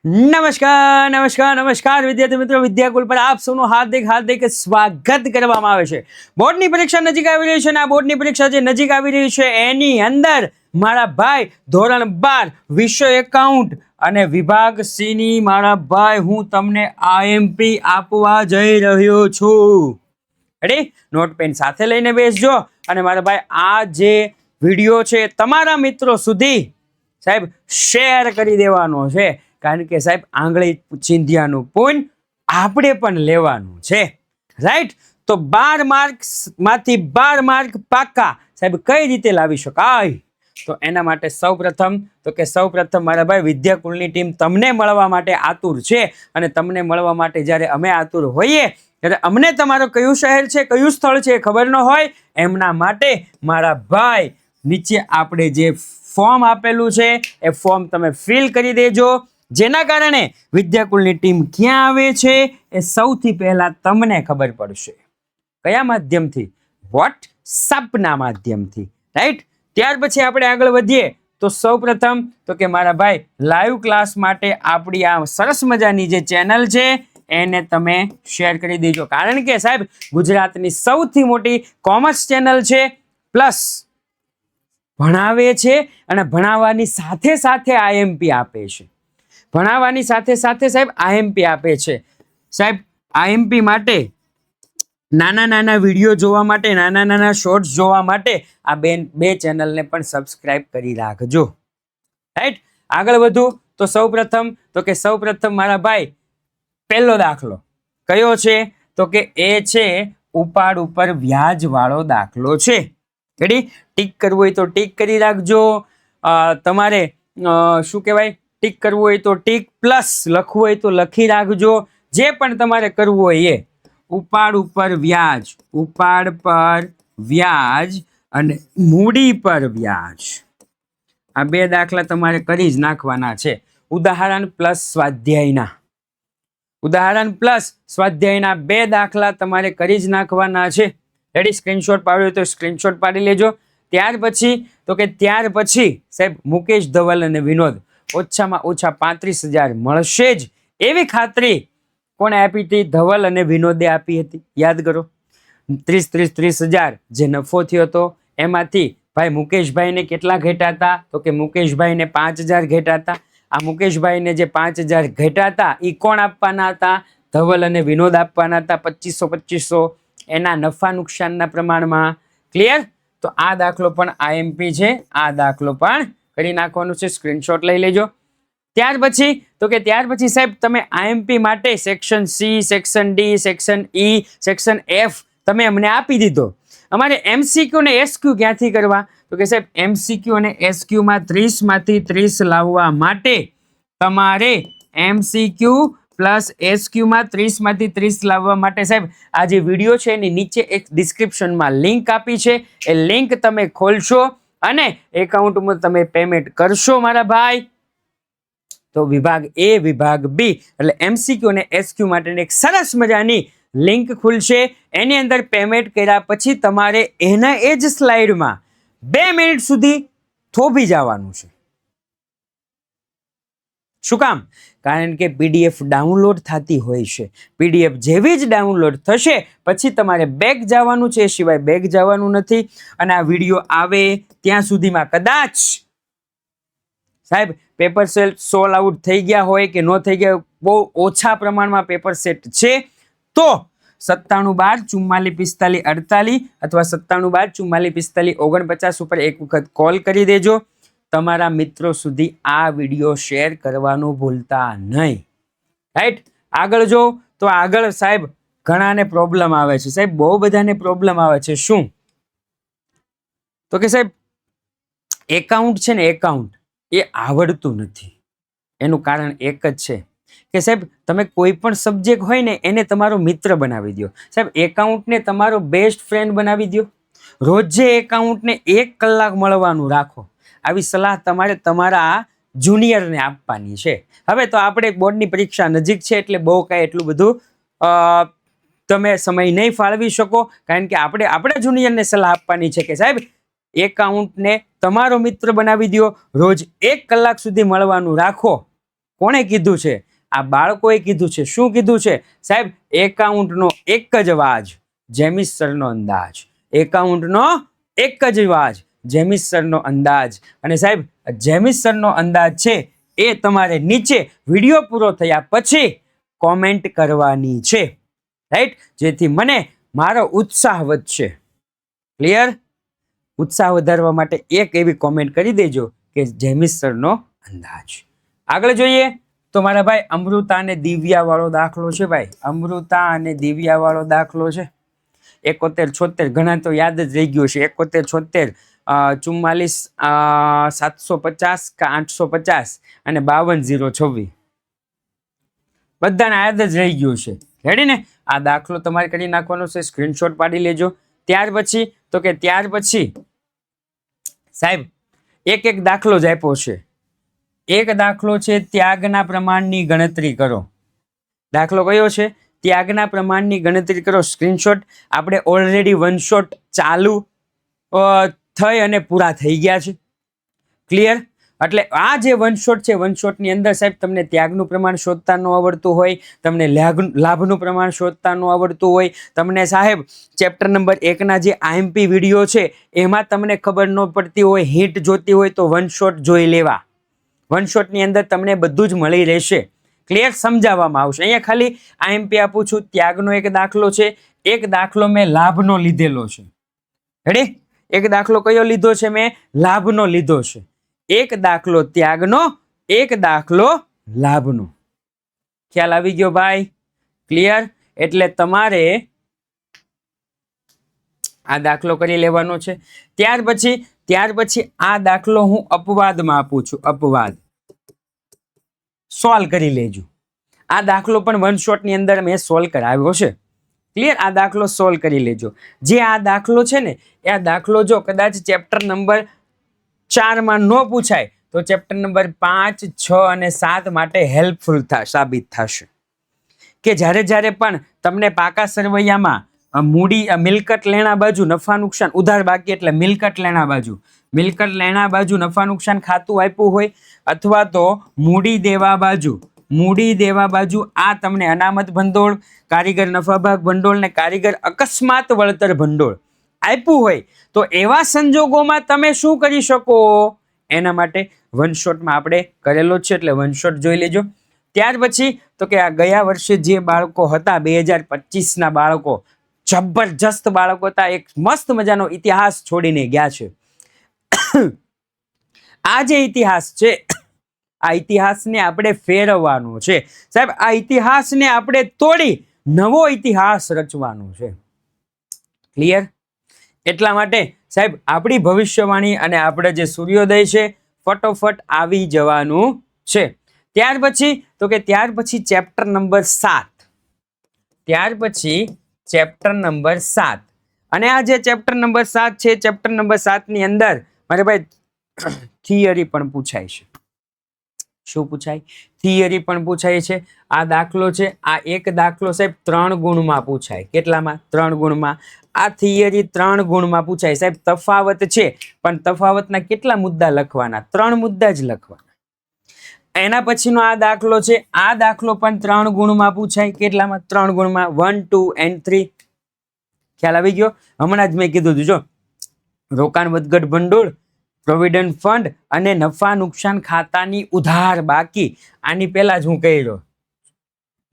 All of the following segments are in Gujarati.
નમસ્કાર નમસ્કાર નમસ્કાર વિદ્યાર્થી મિત્રો, વિદ્યાકુલ પર આપ સૌનું હાર્દિક હાર્દિક સ્વાગત કરવામાં આવે છે। બોર્ડની પરીક્ષા નજીક આવી રહી છે અને આ બોર્ડની પરીક્ષા જે નજીક આવી રહી છે એની અંદર મારા ભાઈ ધોરણ 12 વિષય એકાઉન્ટ અને વિભાગ સી ની મારા ભાઈ હું તમને આઈએમપી આપવા જઈ રહ્યો છું। રેડી? નોટ પેન સાથે લઈને બેસજો અને મારા ભાઈ આ જે વિડિયો છે તમારા મિત્રો સુધી સાહેબ શેર કરી દેવાનો છે, કારણ કે સાહેબ આંગળી ચીંધ્યાનું પૂન આપણે પણ લેવાનું છે, રાઈટ? તો 12 માર્ક્સ માંથી 12 માર્ક પાકા સાહેબ કઈ રીતે લાવી શકાય? તો એના માટે સૌપ્રથમ મારા ભાઈ વિદ્યાકુલની ટીમ તમને મળવા માટે આતુર છે અને તમને મળવા માટે જ્યારે અમે આતુર હોઈએ ત્યારે અમને તમારો કયું શહેર છે, કયું સ્થળ છે ખબર ન હોય, એમના માટે મારા ભાઈ નીચે આપણે જે ફોર્મ આપેલું છે એ ફોર્મ તમે ફિલ કરી દેજો, જેના કારણે વિદ્યાકુલની ટીમ ક્યાં આવે છે એ સૌથી પહેલા તમને ખબર પડશે। કયા માધ્યમથી? વોટ્સએપના માધ્યમથી, રાઈટ? ત્યાર પછી આપણે આગળ વધીએ તો સૌપ્રથમ કે મારા ભાઈ લાઈવ ક્લાસ માટે આપણી આ સરસ મજાની જે ચેનલ છે એને તમે શેર કરી દેજો, કારણ કે સાહેબ ગુજરાતની સૌથી મોટી કોમર્સ ચેનલ છે, પ્લસ ભણાવે છે અને ભણાવવાની સાથે સાથે આઈએમપી આપે છે। ભણાવવાની સાથે સાથે સાહેબ આઈએમપી આપે છે। સાહેબ આઈએમપી માટે નાના નાના વિડીયો જોવા માટે, નાના નાના શોર્ટ્સ જોવા માટે આ બે ચેનલને પણ સબસ્ક્રાઇબ કરી રાખજો, રાઈટ? આગળ વધું તો સૌપ્રથમ મારા ભાઈ પહેલો દાખલો કયો છે તો કે એ છે ઉપાડ ઉપર વ્યાજ વાળો દાખલો છે। રેડી? ટીક કરવું હોય તો ટીક કરી રાખજો, તમારે શું કહેવાય, ટીક કરવું હોય તો ટીક, પ્લસ લખવું હોય તો લખી રાખજો, જે પણ તમારે કરવું હોય એ। ઉપાડ ઉપર વ્યાજ, ઉપાડ પર વ્યાજ અને મૂડી પર વ્યાજ, આ બે દાખલા તમારે કરી જ નાખવાના છે। ઉદાહરણ પ્લસ સ્વાધ્યાયના બે દાખલા તમારે કરી જ નાખવાના છે। રેડી? સ્ક્રીનશોટ પાડ્યો તો સ્ક્રીનશોટ પાડી લેજો। ત્યાર પછી સાહેબ મુકેશ, ધવલ અને વિનોદ ઓછામાં ઓછા 35,000 મળશે જ એવી ખાતરી કોણે આપી હતી? ધવલ અને વિનોદે આપી હતી, યાદ કરો। 30,000 જે નફો થયો હતો એમાંથી ભાઈ મુકેશભાઈને કેટલા ઘેટા હતા તો કે મુકેશભાઈને 5,000 ઘેટા હતા। આ મુકેશભાઈને જે 5,000 ઘેટા હતા એ કોણ આપવાના હતા? ધવલ અને વિનોદ આપવાના હતા, 2500 એના નફા નુકસાનના પ્રમાણમાં। ક્લિયર? તો આ દાખલો પણ આઈએમપી છે, આ દાખલો પણ કરી નાખવાનું છે, સ્ક્રીનશોટ લઈ લેજો। ત્યાર પછી સાહેબ તમે આઈએમપી માટે section C, section D, section E, section F તમે અમને આપી દીધો। અમારે એમસીક્યુ ને એસક્યુ ક્યાંથી કરવા? તો કે સાહેબ એમસીક્યુ અને એસક્યુ માં 30 માંથી 30 લાવવા માટે તમારે એમસીક્યુ પ્લસ એસક્યુ માં 30 માંથી 30 લાવવા માટે સાહેબ આ જે વિડીયો છે એની નીચે એક ડિસ્ક્રિપ્શનમાં લિંક આપી છે, એ લિંક તમે ખોલશો અને એકાઉન્ટમાં તમે પેમેન્ટ કરશો મારા ભાઈ, તો વિભાગ એ, વિભાગ બી એટલે એમસીક્યુ અને એસક્યુ માટેની એક સરસ મજાની લિંક ખુલશે। એની અંદર પેમેન્ટ કર્યા પછી તમારે એના એ જ સ્લાઇડમાં 2 મિનિટ સુધી થોભી જવાનું છે। શું કામ? કારણ કે પીડીએફ ડાઉનલોડ થતી હોય છે, પીડીએફ જેવી જ ડાઉનલોડ થશે પછી તમારે બેક જવાનું છે, એ સિવાય બેક જવાનું નથી। અને આ વિડીયો આવે ત્યાં સુધીમાં કદાચ સાહેબ પેપર સેટ સોલ્વ આઉટ થઈ ગયા હોય કે ન થઈ ગયા, બહુ ઓછા પ્રમાણમાં પેપર સેટ છે, તો 9712444548 અથવા 9712444549 ઉપર એક વખત કોલ કરી દેજો। તમારા મિત્રો સુધી આ વિડીયો શેર કરવાનું ભૂલતા નહીં, રાઈટ? આગળ જો તો આગળ સાહેબ ઘણાને પ્રોબ્લેમ આવે છે, સાહેબ બહુ બધાને પ્રોબ્લેમ આવે છે। શું? તો કે સાહેબ એકાઉન્ટ છે ને, એકાઉન્ટ એ આવડતું નથી। એનું કારણ એક જ છે કે સાહેબ તમે કોઈ પણ સબ્જેક્ટ હોય ને એને તમારો મિત્ર બનાવી દો। સાહેબ એકાઉન્ટને તમારો બેસ્ટ ફ્રેન્ડ બનાવી દો, રોજે એકાઉન્ટને 1 કલાક મળવાનું રાખો। આવી સલાહ તમારે તમારા જુનિયરને આપવાની છે। હવે તો આપણે બોર્ડની પરીક્ષા નજીક છે એટલે બહુ કાંઈ એટલું બધું તમે સમય નહીં ફાળવી શકો, કારણ કે આપણે આપણા જુનિયરને સલાહ આપવાની છે કે સાહેબ એકાઉન્ટને તમારો મિત્ર બનાવી દો, રોજ 1 કલાક સુધી મળવાનું રાખો, કોણે કીધું છે? આ બાળકોએ કીધું છે. શું કીધું છે સાહેબ? એકાઉન્ટનો એક જ વાજ, જેમિસ સરનો અંદાજ. એકાઉન્ટનો એક જ વાજ, જેમિસ સરનો અંદાજ. અને સાહેબ જેમિસ સરનો અંદાજ છે એ તમારે નીચે વિડીયો પૂરો થયા પછી કોમેન્ટ કરવાની છે, રાઈટ? જેથી મને મારો ઉત્સાહ વધશે. ક્લિયર? ઉત્સાહ વધારવા માટે એક એવી કોમેન્ટ કરી દેજો કે જેમિસ સરનો અંદાજ. આગળ જોઈએ તો મારા ભાઈ અમૃતા અને દિવ્યા વાળો દાખલો છે. ભાઈ અમૃતા અને દિવ્યા વાળો દાખલો છે. 71 76 ઘણા તો યાદ જ રહી ગયું છે. 71 76 44 750 કે 850 અને 52 026 બધાને યાદ જ રહી ગયું છે. રેડી ને? આ દાખલો તમારે કરી નાખવાનો છે. સ્ક્રીનશોટ પાડી લેજો. ત્યાર પછી સાહેબ એક દાખલો જ આપ્યો છે. એક દાખલો છે ત્યાગના પ્રમાણની ગણતરી કરો. દાખલો કયો છે? ત્યાગના પ્રમાણની ગણતરી કરો. સ્ક્રીનશોટ. આપણે ઓલરેડી વન શોટ ચાલુ થઈ અને પૂરા થઈ ગયા છે. ક્લિયર? એટલે આ જે વન શોટ છે, વન શોટની અંદર સાહેબ તમને ત્યાગનું પ્રમાણ શોધતા ન આવડતું હોય, તમને લાભનું પ્રમાણ શોધતા ન આવડતું હોય, તમને સાહેબ ચેપ્ટર નંબર 1ના જે આઈએમપી વિડીયો છે એમાં તમને ખબર ન પડતી હોય, હિન્ટ જોતી હોય તો વન શોટ જોઈ લેવા. વન શોટની અંદર તમને બધું જ મળી રહેશે. ક્લિયર? સમજાવવામાં આવશે. અહીંયા ખાલી આઈએમપી આપું છું. ત્યાગનો એક દાખલો છે. એક દાખલો મેં લાભનો લીધેલો છે. રેડી? એક દાખલો કયો લીધો છે? મેં લાભનો લીધો છે. એક દાખલો ત્યાગનો, એક દાખલો લાભનો. ખ્યાલ આવી ગયો ભાઈ? ક્લિયર? એટલે તમારે આ દાખલો કરી લેવાનો છે. ત્યાર પછી આ દાખલો હું અપવાદમાં આપું છું. અપવાદ સોલ્વ કરી લેજો. આ દાખલો પણ વન શોટની અંદર મેં સોલ્વ કરાવ્યો છે. ક્લિયર? આ દાખલો સોલ્વ કરી લેજો. જે આ દાખલો છે ને એ આ દાખલો જો કદાચ ચેપ્ટર નંબર 4માં ન પૂછાય તો ચેપ્ટર નંબર 5, 6 અને 7 માટે હેલ્પફુલ સાબિત થશે. કે જ્યારે પણ તમને પાકા સરવૈયામાં મૂડી મિલકત લેણા બાજુ નફા નુકસાન, ઉધાર બાકી એટલે મિલકત લેણા બાજુ નફા નુકસાન ખાતું આપ્યું હોય, અથવા તો મૂડી દેવા બાજુ આ તમને અનામત ભંડોળ, કારીગર નફા ભાગ ભંડોળ ને કારીગર અકસ્માત વળતર ભંડોળ આપ્યું હોય તો એવા સંજોગોમાં તમે શું કરી શકો? એના માટે વન શોટમાં આપણે કરેલો છે, એટલે વન શોટ જોઈ લેજો. ત્યાર પછી તો કે આ ગયા વર્ષે જે બાળકો હતા 2025ના બાળકો જબરજસ્ત બાળકો હતા, એક મસ્ત મજાનો ઇતિહાસ છોડીને ગયા છે. આ જે ઇતિહાસ છે, આ ઇતિહાસને આપણે ફેરવવાનો છે સાહેબ. આ ઇતિહાસને આપણે તોડી નવો ઇતિહાસ રચવાનો છે. ક્લિયર? એટલા માટે સાહેબ આપણી ભવિષ્યવાણી અને આપણે જે સૂર્યોદય છે ફટોફટ આવી જવાનું છે. ત્યાર પછી ચેપ્ટર નંબર 7. ત્યાર પછી ચેપ્ટર નંબર 7. અને આ જે ચેપ્ટર નંબર 7 છે, ચેપ્ટર નંબર 7 ની અંદર મારે ભાઈ થિયરી પણ પૂછાય છે. શું પૂછાય? થિયરી પણ પૂછાય છે. આ દાખલો છે, આ એક દાખલો સાહેબ 3 ગુણમાં પૂછાય. કેટલામાં? 3 ગુણમાં. આ થિયરી 3 ગુણમાં પૂછાય સાહેબ. તફાવત છે પણ તફાવતના કેટલા મુદ્દા લખવાના? 3 મુદ્દા જ લખવાના. એના પછીનો આ દાખલો છે, આ દાખલો પણ 3 ગુણમાં પૂછાય. કેટલામાં? 3 ગુણમાં. 1, 2 and 3. ખ્યાલ આવી ગયો? હમણાં જ મેં કીધું હતું જો, રોકાણ વધઘટ ભંડોળ, પ્રોવિડન્ટ ફંડ અને નફા નુકસાન ખાતાની ઉધાર બાકી. આની પહેલા જ હું કહી રહ્યો,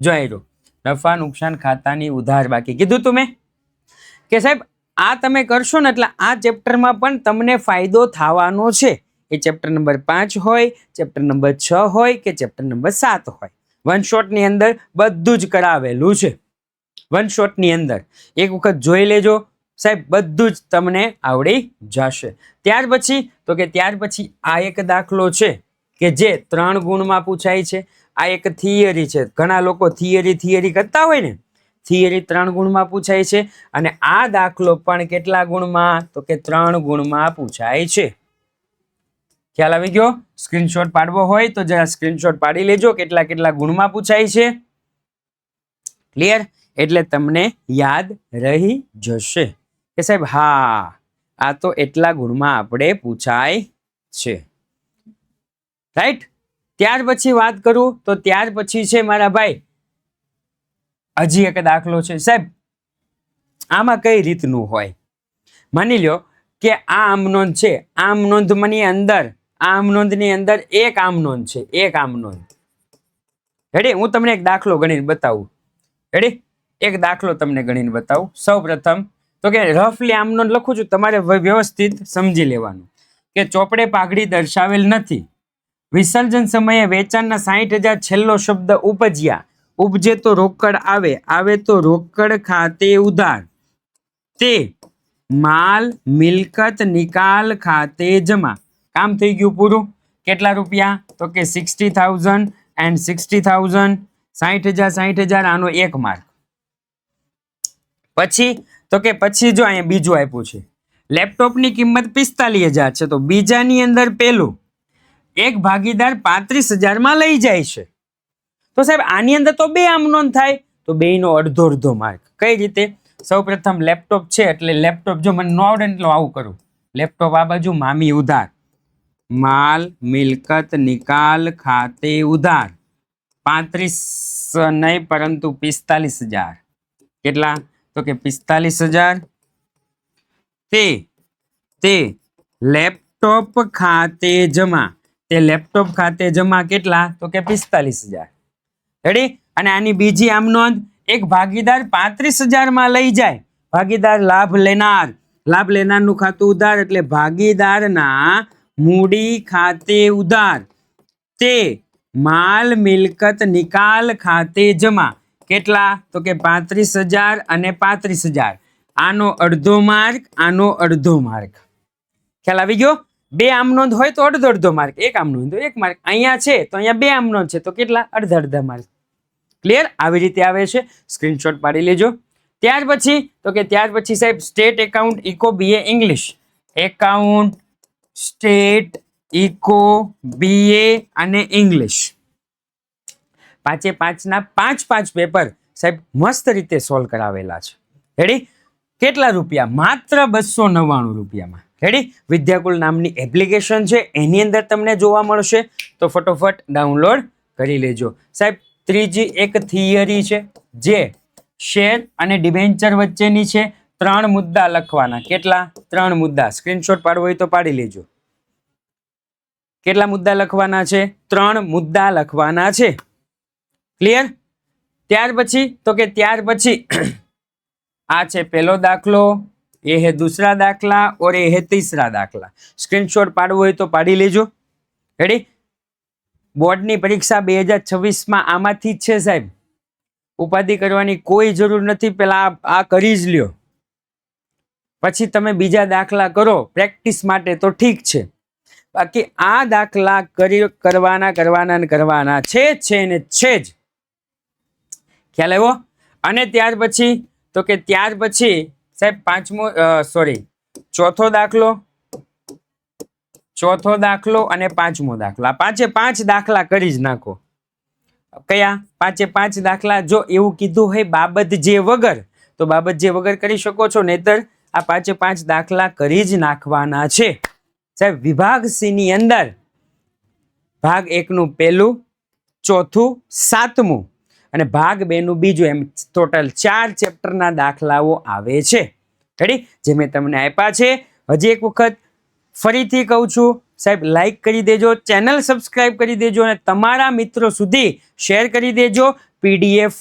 જોઈ રહ્યો, નફા નુકસાન ખાતાની ઉધાર બાકી કીધું તું મેં કે સાહેબ આ તમે કરશો ને એટલે આ ચેપ્ટરમાં પણ તમને ફાયદો થવાનો છે. એ ચેપ્ટર નંબર 5 હોય, ચેપ્ટર નંબર 6 હોય કે ચેપ્ટર નંબર 7 હોય, વન શોટની અંદર બધું જ કરાવેલું છે. વન શોટની અંદર એક વખત જોઈ લેજો સાહેબ, બધું જ તમને આવડી જશે. ત્યાર પછી આ એક દાખલો છે કે જે 3 ગુણમાં પૂછાય છે. આ એક થિયરી છે. ઘણા લોકો થિયરી કરતા હોય ને, થિયરી 3 ગુણમાં પૂછાય છે. અને આ દાખલો પણ કેટલા ગુણમાં? તો કે 3 ગુણમાં પૂછાય છે. ખ્યાલ આવી ગયો? સ્ક્રીનશોટ પાડવો હોય તો જરા સ્ક્રીનશોટ પાડી લેજો કેટલા ગુણમાં પૂછાય છે. ક્લિયર? એટલે તમને યાદ રહી જશે કે સાહેબ હા આ તો એટલા ગુણમાં આપણે પૂછાય છે. રાઈટ? ત્યાર પછી વાત કરું તો ત્યાર પછી છે મારા ભાઈ હજી એક દાખલો છે સાહેબ. આમાં કઈ રીતનું હોય, માની લ્યો કે આ આમ નોંધ છે, આમ નોંધની અંદર આમ નોંધની અંદર એક આમ નોંધ છે, એક આમ નોંધ. રેડી? હું તમને એક દાખલો ગણીને બતાવું. રેડી? એક દાખલો તમને ગણીને બતાવું. સૌ પ્રથમ તો કે રફલી આમ નોંધ લખું છું, તમારે વ્યવસ્થિત સમજી લેવાનું કે ચોપડે પાઘડી દર્શાવેલ નથી. વિસર્જન સમયે વેચાણના 60,000 છેલ્લો શબ્દ ઉપજ્યા. ઉપજે તો રોકડ આવે, આવે તો રોકડ ખાતે ઉધાર. તે માલ મિલકત નિકાલ ખાતે જમા. કામ થઈ ગયું પૂરું. કેટલા રૂપિયા? તો કે 60,000 and 60,000, 60,000 60,000, આનો એક માર્ક. પછી તો કે પછી જો અહીંયા બીજું આપ્યું છે, લેપટોપની કિંમત 45,000 છે, તો બીજાની અંદર પેલું એક ભાગીદાર 35,000 માં લઈ જાય છે. તો સાહેબ આની અંદર તો બે આમ નોંધ થાય, તો બેયનો અડધો અડધો માર્ક. કઈ રીતે? સૌ પ્રથમ લેપટોપ છે એટલે લેપટોપ, જો મને નો આવડે એટલે આવું કરું, લેપટોપ આ બાજુ, મામી ઉધાર, માલ મિલકત નિકાલ ખાતે ઉધાર. 35 નહીં પરંતુ 45,000. કેટલા? તો કે 45,000. તે લેપટોપ ખાતે જમા. તે લેપટોપ ખાતે જમા કેટલા? તો કે 45,000. રેડી? અને આની બીજી આમ નોંધ, એક ભાગીદાર 35,000 માં લઈ જાય. ભાગીદાર લાભ લેનાર, લાભ લેનારનું ખાતું ઉધાર એટલે ભાગીદારના મૂડી ખાતે ઉધાર. તે માલ મિલકત નિકાલ ખાતે જમા. કેટલા? તો કે 35,000 અને 35,000. આનો અડધો માર્ક, આનો અડધો માર્ક. ખ્યાલ આવી ગયો? બે આમ નોંધ હોય તો અડધો અડધો માર્ક, એક આમ નોંધ તો એક માર્ક. અહીંયા છે તો અહીંયા બે આમ નોંધ છે તો કેટલા? અડધા અડધા માર્ક. ક્લિયર? આવી રીતે આવે છે, સ્ક્રીનશોટ પાડી લેજો. ત્યાર પછી તો કે ત્યાર પછી સાહેબ state account eco BA English, account state eco BA અને ઇંગ્લિશ, 5 ના 5 પેપર સાહેબ મસ્ત રીતે સોલ્વ કરાવેલા છે. રેડી? કેટલા રૂપિયા? માત્ર 299 રૂપિયામાં. રેડી? વિદ્યાકુલ નામની એપ્લિકેશન છે, એની અંદર તમને જોવા મળશે, તો ફટોફટ ડાઉનલોડ કરી લેજો. સાહેબ ત્રીજી એક થિયરી છે જે શેર અને ડિબેન્ચર વચ્ચેની છે. 3 મુદ્દા લખવાના. કેટલા? 3 મુદ્દા. સ્ક્રીનશોટ પાડવો હોય તો પાડી લેજો. કેટલા મુદ્દા લખવાના છે? 3 મુદ્દા લખવાના છે. ક્લિયર? ત્યાર પછી તો કે ત્યાર પછી આ છે પહેલો દાખલો, ये है दूसरा दाखला और ये है तीसरा दाखला. स्क्रीनशॉट पाड़વો હોય તો પાડી લેજો. રેડી? બોર્ડની પરીક્ષા 2026 માં આમાંથી જ છે સાહેબ. ઉપાધિ કરવાની કોઈ જરૂર નથી, પેલા આ કરી જ લ્યો, પછી તમે બીજા દાખલા કરો પ્રેક્ટિસ માટે તો ઠીક છે, બાકી આ દાખલા કરવાના છે ને છે જ. ખ્યાલ આવ્યો? અને ત્યાર પછી તો કે ત્યાર પછી સાહેબ ચોથો દાખલો અને 5મો દાખલો. આ 5 દાખલા કરી જ નાખો. કયા? 5 દાખલા. જો એવું કીધું હોય બાબત જે વગર, તો બાબત જે વગર કરી શકો છો, નહીતર આ 5 દાખલા કરી જ નાખવાના છે સાહેબ. વિભાગ C ની અંદર ભાગ 1 નું પહેલું, ચોથું, 7મું અને ભાગ 2 નું બીજું, એમ ટોટલ 4 ચેપ્ટરના દાખલાઓ આવે છે. રેડી? જે મેં તમને આપ્યા છે. હજી એક વખત ફરીથી કહું છું સાહેબ, લાઈક કરી દેજો, ચેનલ સબસ્ક્રાઇબ કરી દેજો અને તમારા મિત્રો સુધી શેર કરી દેજો. PDF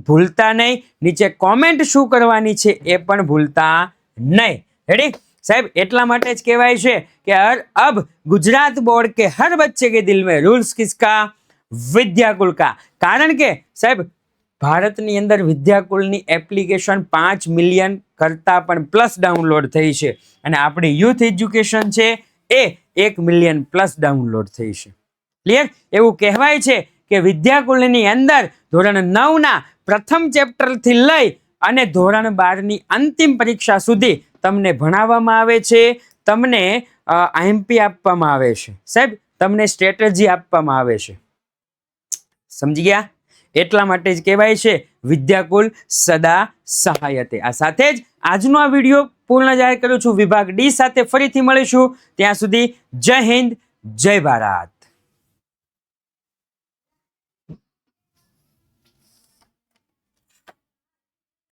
ભૂલતા નહીં. નીચે કોમેન્ટ શું કરવાની છે એ પણ ભૂલતા નહીં. રેડી? સાહેબ એટલા માટે જ કહેવાય છે કે અબ ગુજરાત બોર્ડ કે હર બચ્ચે કે દિલ में रूल्स किसका? વિદ્યાકુલ કા. કારણ કે સાહેબ ભારતની અંદર વિદ્યાકુલની એપ્લિકેશન 5 મિલિયન કરતા પણ પ્લસ ડાઉનલોડ થઈ છે અને આપણી યુથ એજ્યુકેશન છે એ 1 મિલિયન પ્લસ ડાઉનલોડ થઈ છે. ક્લિયર? એવું કહેવાય છે કે વિદ્યાકુલની અંદર ધોરણ 9 ના પ્રથમ ચેપ્ટરથી લઈ અને ધોરણ 12 ની અંતિમ પરીક્ષા સુધી તમને ભણાવવામાં આવે છે, તમને IMP આપવામાં આવે છે સાહેબ, તમને સ્ટ્રેટેજી આપવામાં આવે છે. સમજી ગયા? એટલા માટે જ કહેવાય છે વિદ્યાકુલ સદા સહાયતે. આ સાથે જ આજનો આ વિડીયો પૂર્ણ જાહેર કરું છું. વિભાગ D સાથે ફરીથી મળીશું. ત્યાં સુધી જય હિન્દ, જય ભારત.